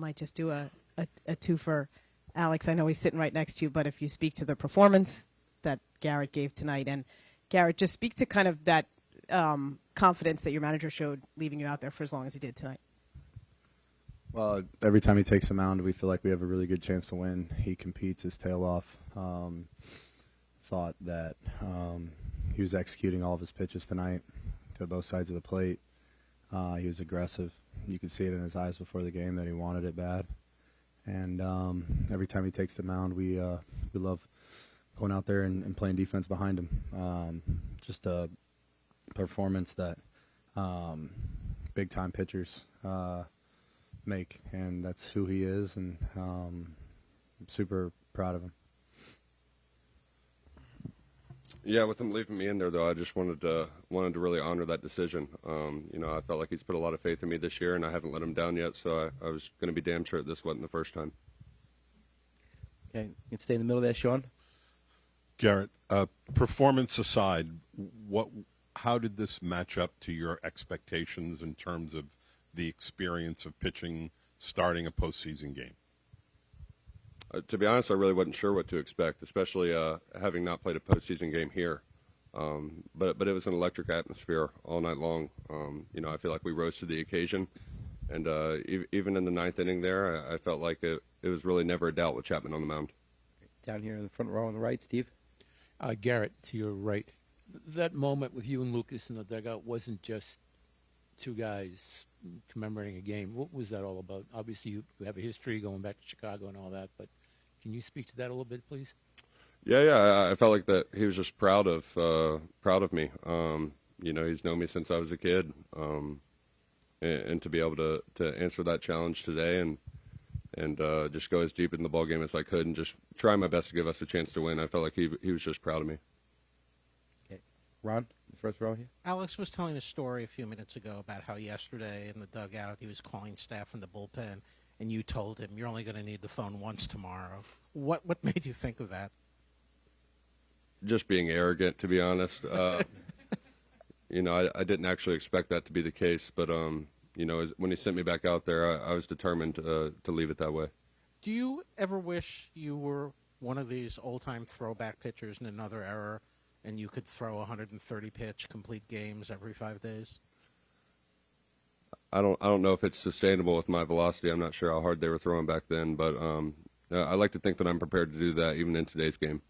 might just do a two for Alex. I know he's sitting right next to you, but if you speak to the performance that Garrett gave tonight, and Garrett, just speak to kind of that confidence that your manager showed leaving you out there for as long as he did tonight. Well, every time he takes the mound, we feel like we have a really good chance to win. He competes his tail off. Thought that he was executing all of his pitches tonight to both sides of the plate. He was aggressive. You could see it in his eyes before the game that he wanted it bad. And every time he takes the mound, we love going out there and playing defense behind him. Just a performance that big-time pitchers make, and that's who he is, and I'm super proud of him. Yeah, with him leaving me in there, though, I just wanted to really honor that decision. I felt like he's put a lot of faith in me this year, and I haven't let him down yet, so I was going to be damn sure this wasn't the first time. Okay, you can stay in the middle there, Sean. Garrett, performance aside, how did this match up to your expectations in terms of the experience of pitching, starting a postseason game? To be honest, I really wasn't sure what to expect, especially having not played a postseason game here. But it was an electric atmosphere all night long. I feel like we rose to the occasion. And even in the ninth inning there, I felt like it was really never a doubt with Chapman on the mound. Down here in the front row on the right, Steve. Garrett, to your right. That moment with you and Lucas in the dugout wasn't just two guys commemorating a game. What was that all about? Obviously, you have a history going back to Chicago and all that, but can you speak to that a little bit, please? Yeah. I felt like that he was just proud of me. He's known me since I was a kid, and to be able to answer that challenge today and just go as deep in the ball game as I could and just try my best to give us a chance to win. I felt like he was just proud of me. Okay, Ron, the first row here. Alex was telling a story a few minutes ago about how yesterday in the dugout he was calling staff in the bullpen, and you told him you're only going to need the phone once tomorrow. What made you think of that? Just being arrogant, to be honest. I didn't actually expect that to be the case, but when he sent me back out there, I was determined to leave it that way. Do you ever wish you were one of these old-time throwback pitchers in another era, and you could throw 130-pitch complete games every 5 days? I don't know if it's sustainable with my velocity. I'm not sure how hard they were throwing back then, but I like to think that I'm prepared to do that even in today's game.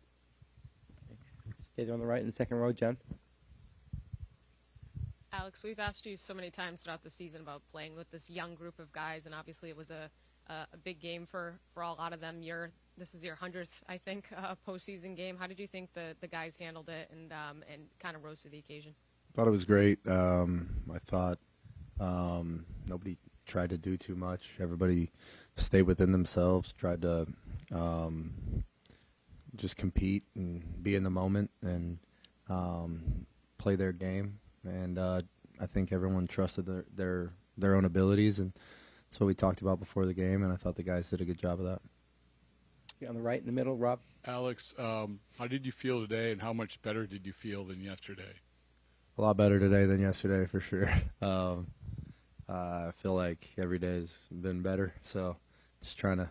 Stay there on the right in the second row, Jen. Alex, we've asked you so many times throughout the season about playing with this young group of guys, and obviously it was a big game for a lot of them. This is your 100th, I think, postseason game. How did you think the guys handled it and kind of rose to the occasion? I thought it was great. I thought nobody tried to do too much. Everybody stayed within themselves, tried to just compete and be in the moment and play their game. And I think everyone trusted their own abilities, and that's what we talked about before the game, and I thought the guys did a good job of that. Yeah, on the right in the middle, Rob. Alex, how did you feel today, and how much better did you feel than yesterday? A lot better today than yesterday, for sure. I feel like every day has been better, so just trying to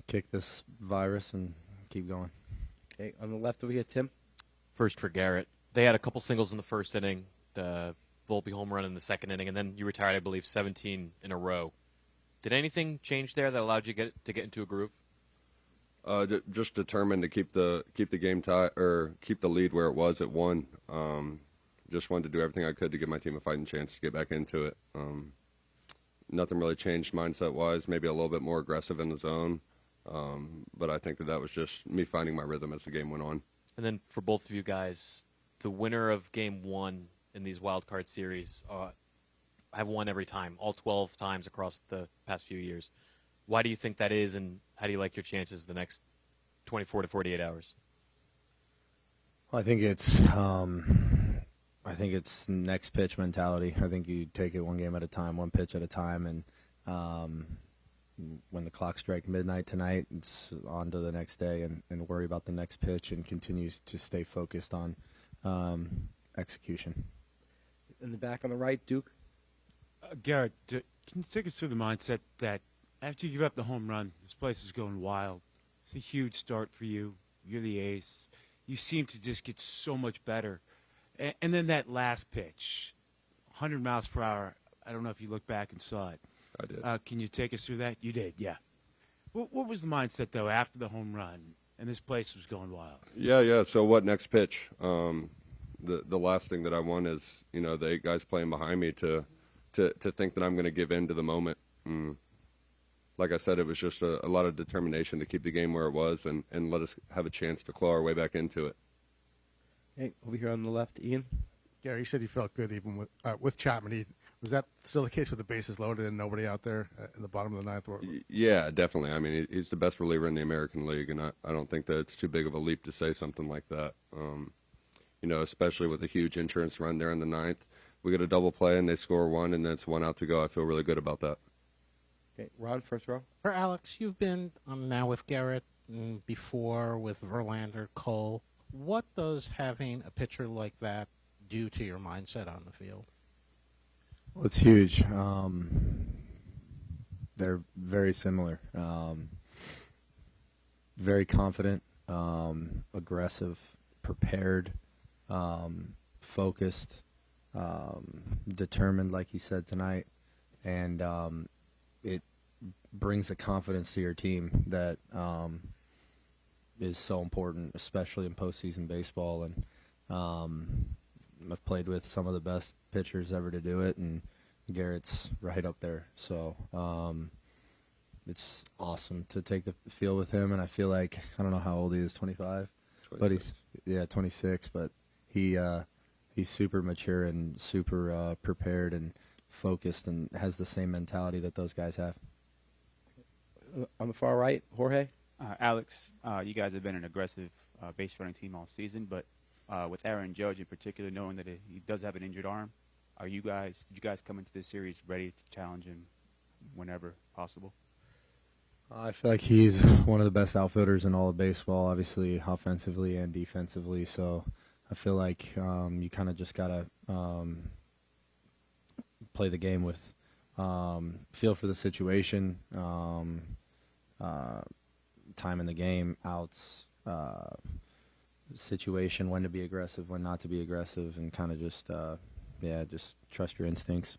kick this virus and keep going. Okay, on the left over here, Tim. First for Garrett. They had a couple singles in the first inning, the Volpe home run in the second inning, and then you retired, I believe, 17 in a row. Did anything change there that allowed you to get into a groove? Just determined to keep the game tie or keep the lead where it was at 1. Just wanted to do everything I could to give my team a fighting chance to get back into it. Nothing really changed mindset-wise. Maybe a little bit more aggressive in the zone, but I think that was just me finding my rhythm as the game went on. And then for both of you guys, the winner of Game 1 in these wild card series have won every time, all 12 times across the past few years. Why do you think that is, and how do you like your chances the next 24 to 48 hours? Well, I think it's next pitch mentality. I think you take it one game at a time, one pitch at a time, and when the clock strikes midnight tonight, it's on to the next day and worry about the next pitch and continues to stay focused on execution. In the back on the right, Duke. Garrett, can you take us through the mindset that After you give up the home run, this place is going wild. It's a huge start for you. You're the ace. You seem to just get so much better. And then that last pitch, 100 miles per hour. I don't know if you looked back and saw it. I did. Can you take us through that? You did, yeah. What was the mindset, though, after the home run and this place was going wild? Yeah. So what next pitch? The last thing that I want is, the 8 guys playing behind me to think that I'm going to give in to the moment. Like I said, it was just a lot of determination to keep the game where it was and let us have a chance to claw our way back into it. Hey, over here on the left, Ian. Gary, you said you felt good even with Chapman. Was that still the case with the bases loaded and nobody out there in the bottom of the ninth? Yeah, definitely. I mean, he's the best reliever in the American League, and I don't think that it's too big of a leap to say something like that. Especially with a huge insurance run there in the ninth. We get a double play, and they score 1, and then it's 1 out to go. I feel really good about that. Okay, Ron, first row. For Alex, you've been now with Garrett and before with Verlander, Cole. What does having a pitcher like that do to your mindset on the field? Well, it's huge. They're very similar. Very confident, aggressive, prepared, focused, determined, like he said tonight, and it brings a confidence to your team that is so important, especially in postseason baseball. And I've played with some of the best pitchers ever to do it, and Garrett's right up there. So it's awesome to take the field with him, and I feel like, I don't know how old he is, 25? 26. But he's 26, but he's super mature and super prepared and focused and has the same mentality that those guys have. On the far right, Jorge. Alex, you guys have been an aggressive base running team all season, but with Aaron Judge in particular, knowing that he does have an injured arm, did you guys come into this series ready to challenge him whenever possible? I feel like he's one of the best outfielders in all of baseball, obviously offensively and defensively. So I feel like you kind of just got to play the game with feel for the situation, time in the game, outs, situation, when to be aggressive, when not to be aggressive, and kind of just trust your instincts.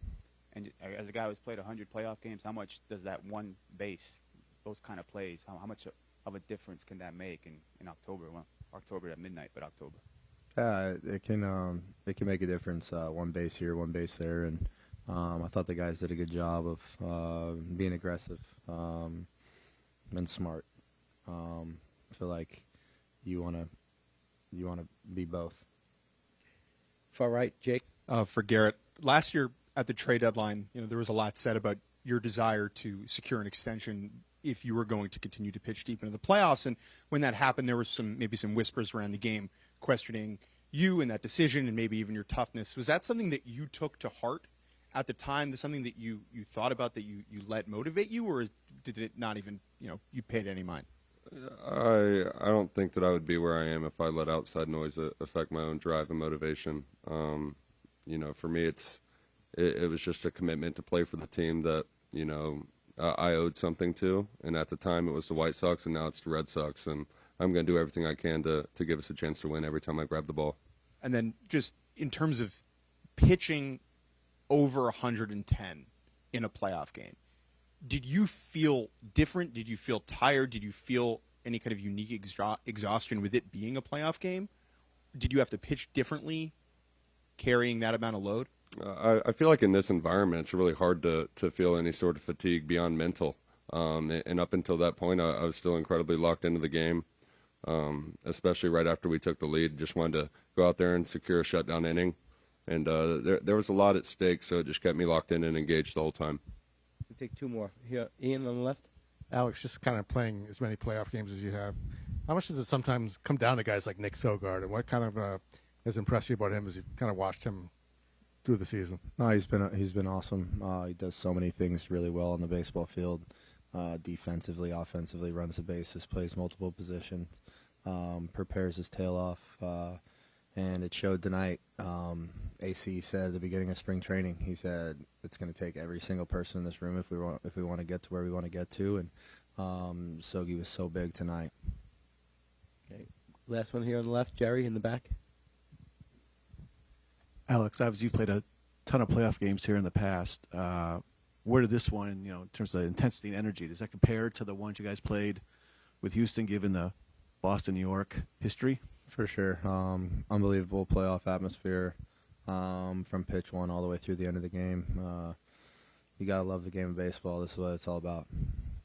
And as a guy who's played 100 playoff games, how much does that one base, those kind of plays, how much of a difference can that make in October? Well, October at midnight, but October. It can make a difference. One base here, one base there, and I thought the guys did a good job of being aggressive and smart. I feel like you want to be both. Far right, Jake. For Garrett, last year at the trade deadline, there was a lot said about your desire to secure an extension if you were going to continue to pitch deep into the playoffs. And when that happened, there was maybe some whispers around the game questioning you and that decision and maybe even your toughness. Was that something that you took to heart at the time? That's something that you thought about, that you let motivate you, or did it not even, you paid any mind? I don't think that I would be where I am if I let outside noise affect my own drive and motivation. For me, it was just a commitment to play for the team that, I owed something to. And at the time, it was the White Sox, and now it's the Red Sox. And I'm going to do everything I can to give us a chance to win every time I grab the ball. And then just in terms of pitching over 110 in a playoff game, did you feel different? Did you feel tired? Did you feel any kind of unique exhaustion with it being a playoff game? Did you have to pitch differently carrying that amount of load? I feel like in this environment, it's really hard to feel any sort of fatigue beyond mental. And up until that point, I was still incredibly locked into the game, especially right after we took the lead. Just wanted to go out there and secure a shutdown inning. And there was a lot at stake, so it just kept me locked in and engaged the whole time. We'll take two more. Here, Ian on the left. Alex, just kind of playing as many playoff games as you have, how much does it sometimes come down to guys like Nick Sogard, and what kind of has impressed you about him as you kind of watched him through the season? No, he's been awesome. He does so many things really well on the baseball field, defensively, offensively, runs the bases, plays multiple positions, prepares his tail off. and it showed tonight. AC said at the beginning of spring training, he said it's going to take every single person in this room if we want to get to where we want to get to, and Sogi was so big tonight. Okay. Last one here on the left, Jerry in the back. Alex, obviously you played a ton of playoff games here in the past. Where did this one, in terms of intensity and energy, does that compare to the ones you guys played with Houston, given the Boston, New York history? For sure. Unbelievable playoff atmosphere from pitch one all the way through the end of the game. You got to love the game of baseball. This is what it's all about.